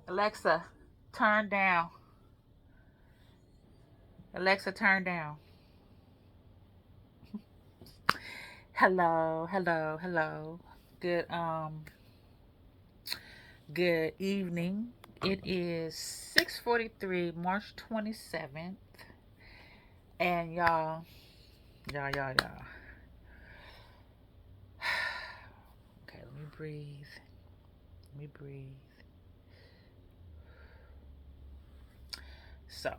Alexa, turn down. Alexa, turn down. Hello, hello, hello. Good good evening. It is 6:43, March 27th. And y'all. Okay, let me breathe. Let me breathe. So,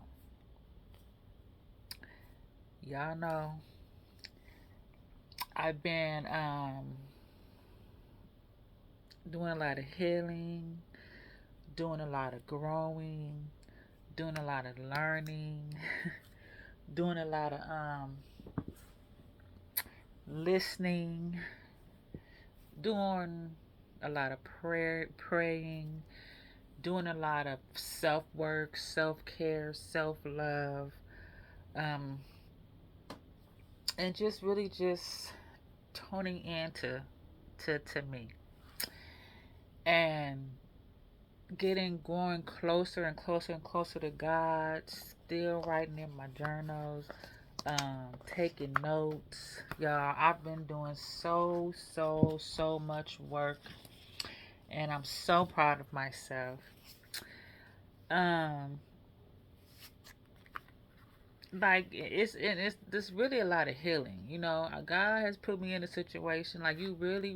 y'all know I've been doing a lot of healing, doing a lot of growing, doing a lot of learning, doing a lot of listening, doing a lot of praying, doing a lot of self work, self care, self love, um, and just really just toning into to me and getting going closer and closer and closer to God. Still writing in my journals, taking notes, y'all. I've been doing so much work, and I'm so proud of myself. Um, like it's this really a lot of healing. God has put me in a situation like you really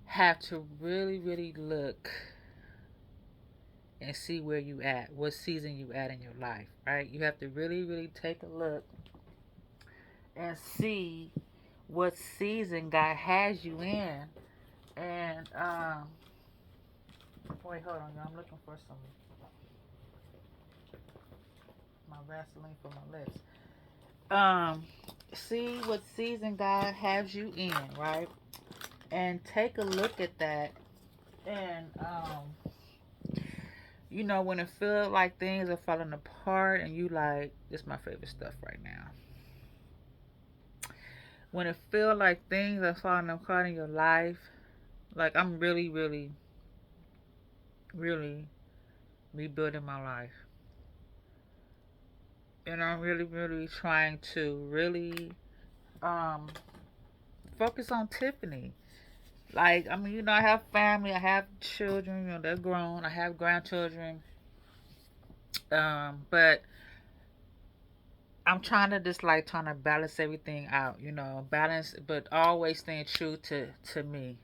have to really look and see where you at, what season you at in your life, right? You have to really take a look and see what season God has you in. And wait, hold on, y'all. I'm looking for some my Vaseline for my lips. Um, see what season God has you in, right? And take a look at that. And when it feels like things are falling apart, and you like, this is my favorite stuff right now. When it feels like things are falling apart in your life, like I'm really rebuilding my life. And I'm really trying to really um focus on Tiffany. Like, I mean, I have family, I have children, they're grown, I have grandchildren. But I'm trying to just like trying to balance everything out, balance, but always staying true to me.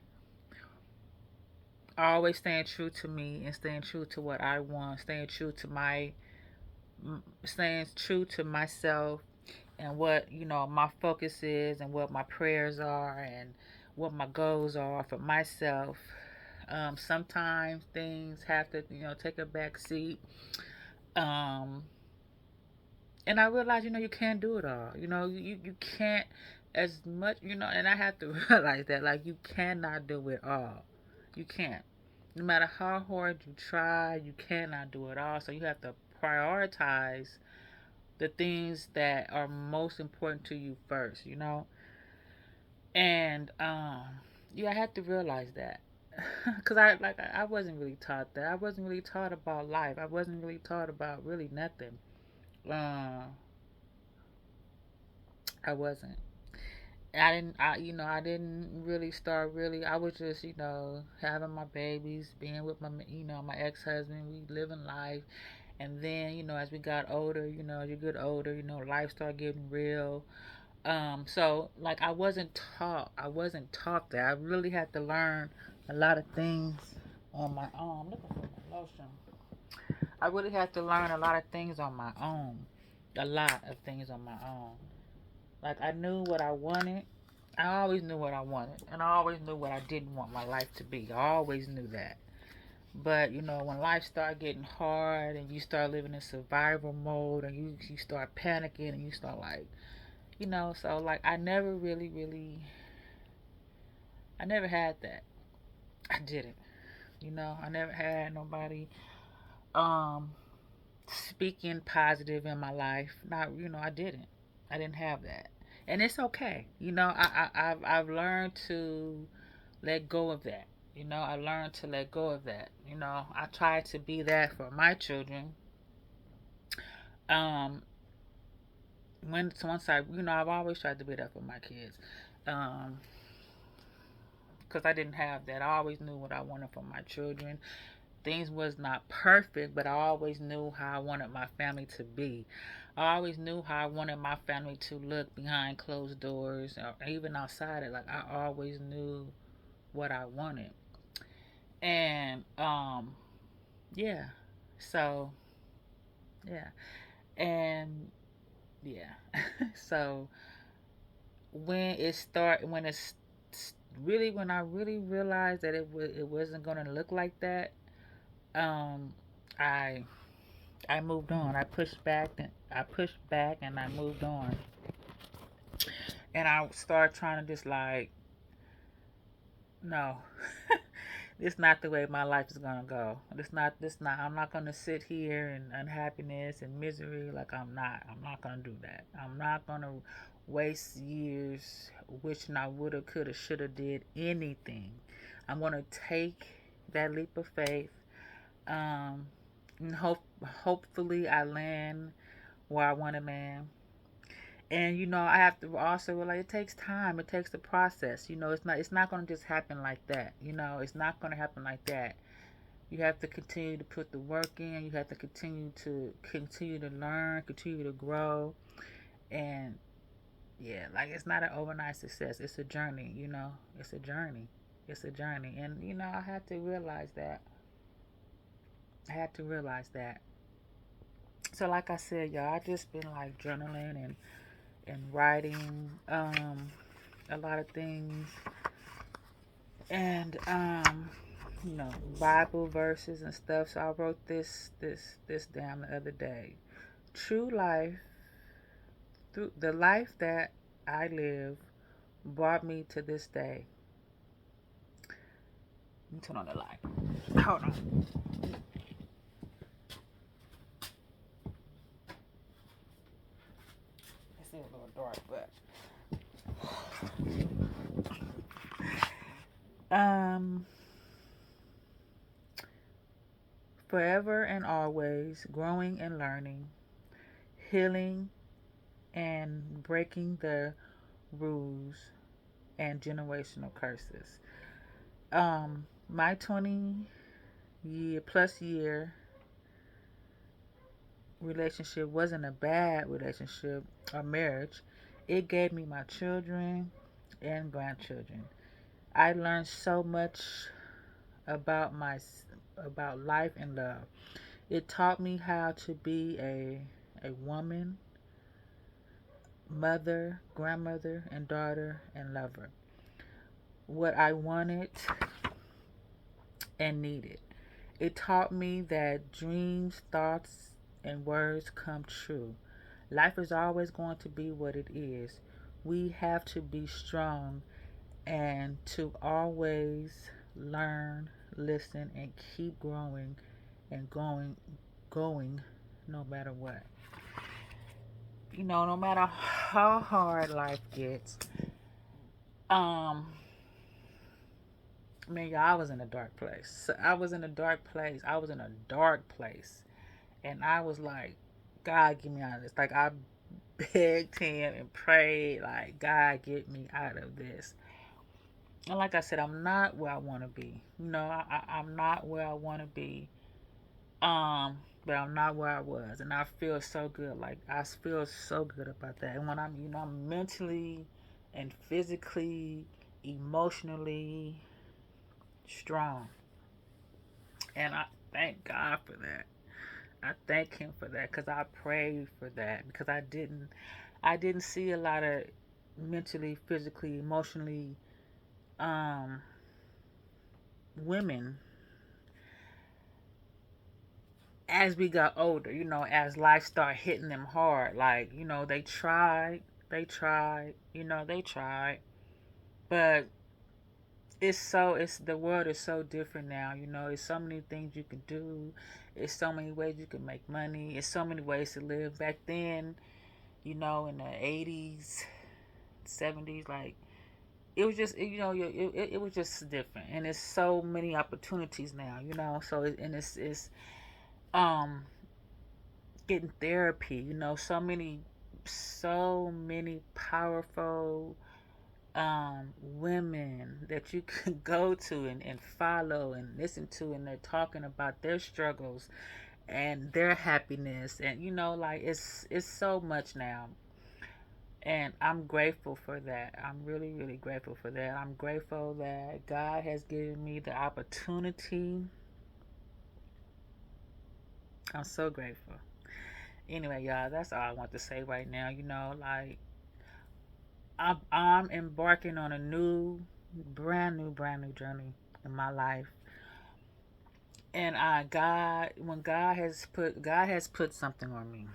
Always staying true to me and staying true to what I want, staying true to myself and what my focus is and what my prayers are and what my goals are for myself. Sometimes things have to take a back seat. um and I realize you can't do it all. You can't as much, and I have to realize that, like, you cannot do it all. You can't. No matter how hard you try, you cannot do it all. So you have to prioritize the things that are most important to you first, and yeah, I had to realize that. Because I wasn't really taught that. I wasn't really taught about life. I wasn't really taught about really nothing. uh, I wasn't. I didn't really start really. I was just, having my babies, being with my ex-husband. We living life. And then, as we got older, as you get older, life started getting real. So like I wasn't taught that. I really had to learn a lot of things on my own. I'm looking for my lotion. I really had to learn a lot of things on my own. A lot of things on my own. Like, I knew what I wanted. I always knew what I wanted, and I always knew what I didn't want my life to be. I always knew that. But when life start getting hard and you start living in survival mode, and you start panicking, and you start like, so like I never had that. I didn't. I never had nobody um speaking positive in my life. Not, I didn't. I didn't have that. And it's okay. I've learned to let go of that. I learned to let go of that. I try to be that for my children. Um, once I've always tried to be that for my kids. Um, because I didn't have that. I always knew what I wanted for my children. Things was not perfect, but I always knew how I wanted my family to be. I always knew how I wanted my family to look behind closed doors, or even outside it. Like, I always knew what I wanted. And yeah. So yeah. And yeah. So when it's really when I really realized that it wasn't gonna look like that, um, I I moved on. I pushed back and I moved on. And I started trying to just like, no, this not the way my life is gonna go. This not. I'm not gonna sit here in unhappiness and misery. Like, I'm not gonna do that. I'm not gonna waste years wishing I woulda, coulda, shoulda did anything. I'm gonna take that leap of faith. Um, and hopefully I land where I want to land. And I have to also realize it takes time. It takes the process. It's not going to just happen like that. It's not going to happen like that. You have to continue to put the work in. You have to continue to learn, continue to grow, and yeah, like, it's not an overnight success. It's a journey. It's a journey. It's a journey, and I had to realize that. I had to realize that. So, like I said, y'all, I just been like journaling and writing a lot of things, and Bible verses and stuff. So I wrote this down the other day. True life, through the life that I live, brought me to this day. Let me turn on the light. Hold on. It's a little dark, but um, forever and always growing and learning, healing and breaking the rules and generational curses. My 20-year+ relationship wasn't a bad relationship or marriage. It gave me my children and grandchildren. I learned so much about about life and love. It taught me how to be a woman, mother, grandmother, and daughter and lover. What I wanted and needed. It taught me that dreams, thoughts, and words come true. Life is always going to be what it is. We have to be strong and to always learn, listen, and keep growing and going no matter what. No matter how hard life gets. Man, y'all, I was in a dark place. I was in a dark place. I was in a dark place. And I was like, God, get me out of this. Like, I begged him and prayed, like, God, get me out of this. And like I said, I'm not where I want to be. I'm not where I want to be. But I'm not where I was. And I feel so good. Like, I feel so good about that. And when I'm mentally and physically, emotionally strong. And I thank God for that. I thank him for that because I prayed for that because I didn't see a lot of mentally, physically, emotionally um, women as we got older. As life started hitting them hard. Like, they tried, but it's the world is so different now. It's so many things you can do. It's so many ways you can make money. It's so many ways to live. Back then, in the 80s, 70s, like, it was just it was just different, and it's so many opportunities now, so it's um getting therapy, so many powerful women that you can go to and follow and listen to, and they're talking about their struggles and their happiness, and like it's so much now. And I'm grateful for that. I'm really, really grateful for that. I'm grateful that God has given me the opportunity. I'm so grateful. Anyway, y'all, that's all I want to say right now. Like I'm embarking on a new, brand new journey in my life. And when God has put something on me.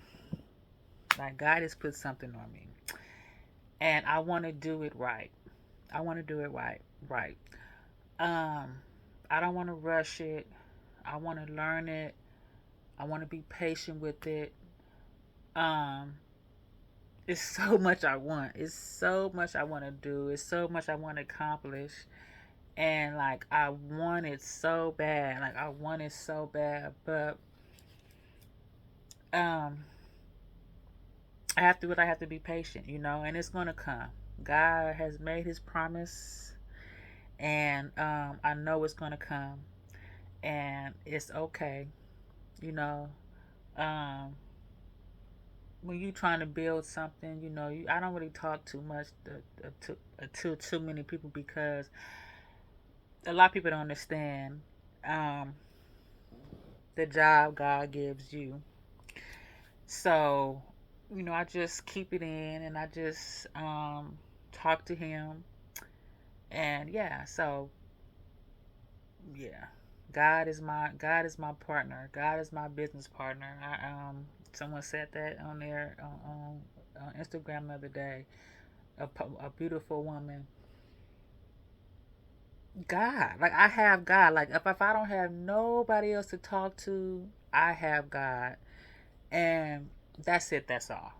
Like God has put something on me, and I want to do it right. I want to do it right, right. Um, I don't want to rush it. I want to learn it. I want to be patient with it. Um, it's so much I want. It's so much I want to do. It's so much I want to accomplish. And like I want it so bad. Like I want it so bad. But um I have to be patient, and it's gonna come. God has made his promise, and I know it's gonna come, and it's okay, you know. Um when you trying to build something, I don't really talk too much to too many people, because a lot of people don't understand um, the job God gives you. So, I just keep it in, and I just talk to Him, and yeah. So, yeah, God is my partner. God is my business partner. Someone said that on there on Instagram the other day. A beautiful woman. God, like I have God. Like if I don't have nobody else to talk to, I have God, and that's it. That's all.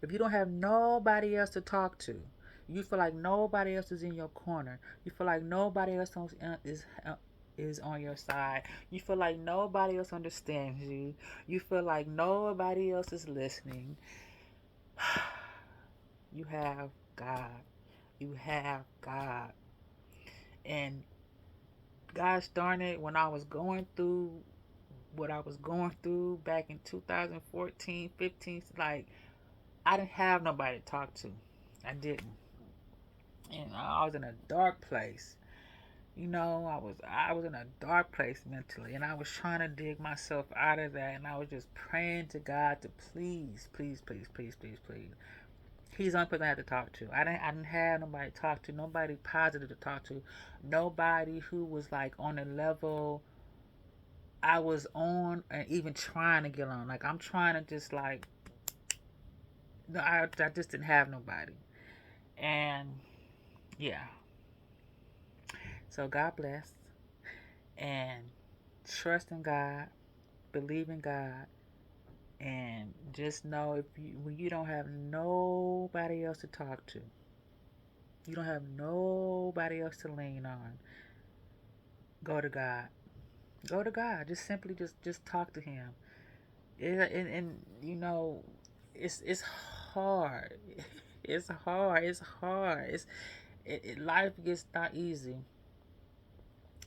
If you don't have nobody else to talk to, you feel like nobody else is in your corner. You feel like nobody else is on your side. You feel like nobody else understands you. You feel like nobody else is listening. You have God. You have God. And gosh darn it, when I was going through what I was going through back in 2014, 15, like I didn't have nobody to talk to. I didn't. And I was in a dark place. I was in a dark place mentally, and I was trying to dig myself out of that, and I was just praying to God to please, please, please, please, please, please. He's the only person I had to talk to. I didn't have nobody to talk to, nobody positive to talk to, nobody who was like on the level I was on, and even trying to get on. Like I'm trying to just like no, I just didn't have nobody. And yeah. So God bless, and trust in God, believe in God, and just know if you when you don't have nobody else to talk to, you don't have nobody else to lean on, go to God. Go to God. Just simply just talk to Him. And it's hard. It's hard. It's hard. Life gets not easy.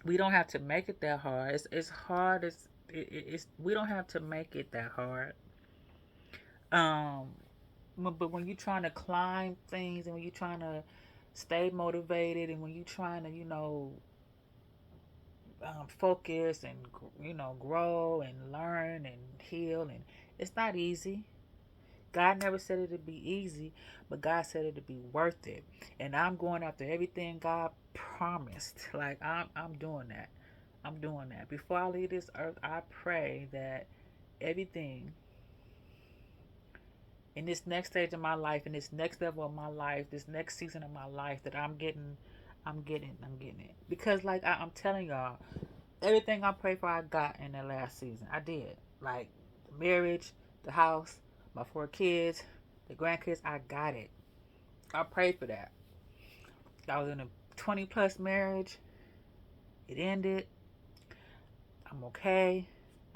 We don't have to make it that hard. It's hard. It's we don't have to make it that hard. Um, but when you're trying to climb things, and when you're trying to stay motivated, and when you're trying to focus, and grow and learn and heal, and it's not easy. God never said it'd be easy, but God said it'd be worth it. And I'm going after everything God promised. Like I'm doing that. I'm doing that. Before I leave this earth, I pray that everything in this next stage of my life, in this next level of my life, this next season of my life, that I'm getting it. Because like I'm telling y'all, everything I prayed for, I got in that last season. I did. Like the marriage, the house, my 4 kids, the grandkids, I got it. I prayed for that. I was in a 20 plus marriage. It ended. I'm okay.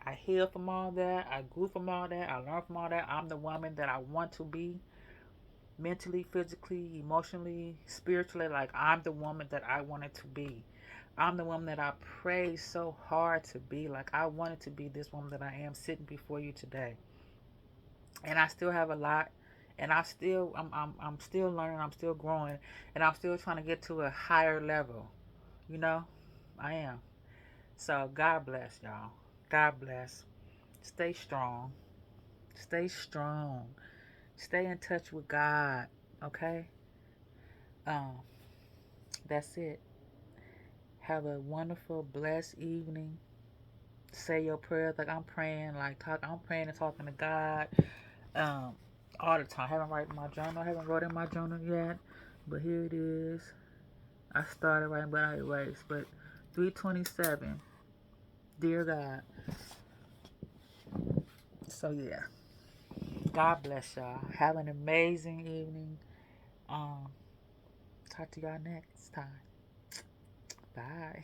I healed from all that. I grew from all that. I learned from all that. I'm the woman that I want to be, mentally, physically, emotionally, spiritually. Like, I'm the woman that I wanted to be. I'm the woman that I prayed so hard to be. Like, I wanted to be this woman that I am sitting before you today. And I still have a lot. And I'm still learning. I'm still growing. And I'm still trying to get to a higher level. You know, I am. So God bless y'all. God bless. Stay strong. Stay strong. Stay in touch with God. Okay? Um, that's it. Have a wonderful, blessed evening. Say your prayers like I'm praying, I'm praying and talking to God. Um, all the time. I haven't written my journal. I haven't wrote in my journal yet. But here it is. I started writing but I erased. But 327. Dear God. So yeah. God bless y'all. Have an amazing evening. Um, talk to y'all next time. Bye.